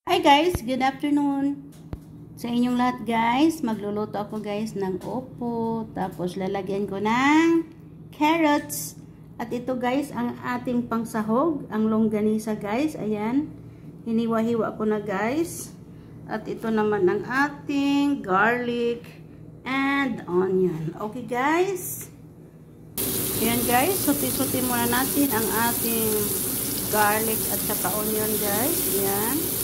Hi guys, good afternoon sa inyong lahat guys. Magluluto ako guys ng opo. Tapos lalagyan ko ng carrots. At ito guys ang ating pangsahog, ang longganisa guys. Ayan, hiniwa-hiwa ko na guys. At ito naman ang ating garlic and onion. Okay guys. Ayan guys, suti-suti muna natin ang ating garlic at saka onion guys. Ayan.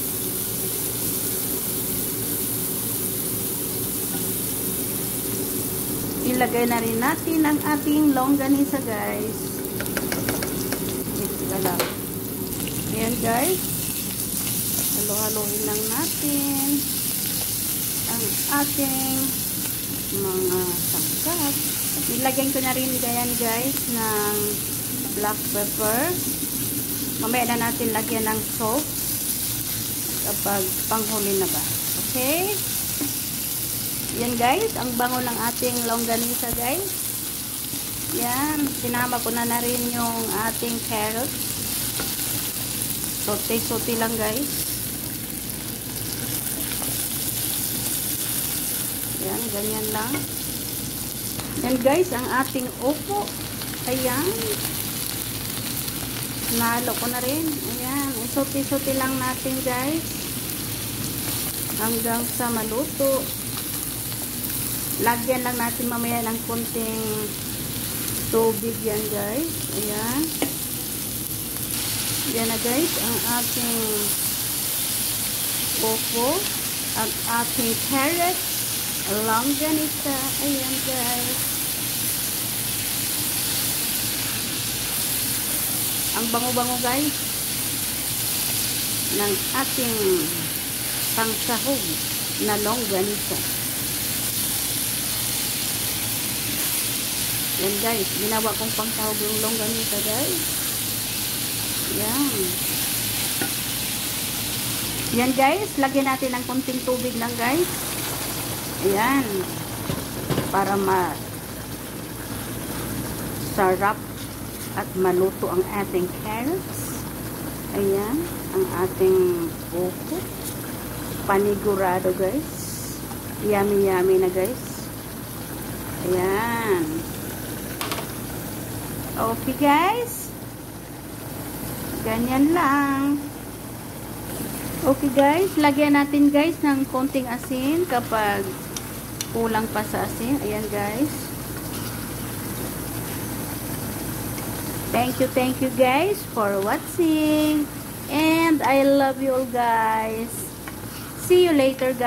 Ilagay na rin natin ang ating longganisa guys. Ito lang. Ayan guys. Halo-haloin lang natin ang ating mga sangkap. Ilagyan ko na rin ganyan guys ng black pepper. Mamaya na natin lagyan ng salt kapag panghuli na ba. Okay? Yan guys, ang bango ng ating longganisa guys. Yan, sinama ko na rin yung ating carrots. Sote-sote lang guys. Yan, ganyan lang. Yan guys, ang ating opo. Ayan. Nalo ko na rin. Ayan, sote-sote lang natin guys. Hanggang sa maluto. Lagyan lang natin mamaya ng konting tubig yan guys. Ayan. Yan na guys ang ating opo. Ang ating carrot. Longganisa. Ayan guys. Ang bango-bango guys ng ating pangsahog na longganisa. Yan guys, ginawa kong pangsahog yung longganisa guys. Yan. Yan guys, lagyan natin ng konting tubig lang guys. Ayan. Para sarap at maluto ang ating carrots. Ayan, ang ating opo. Panigurado guys. Yummy yummy na guys. Ayan. Okay guys. Ganyan lang. Okay guys, lagyan natin guys ng konting asin kapag kulang pa sa asin. Ayan guys. Thank you guys for watching. And I love you all guys. See you later guys.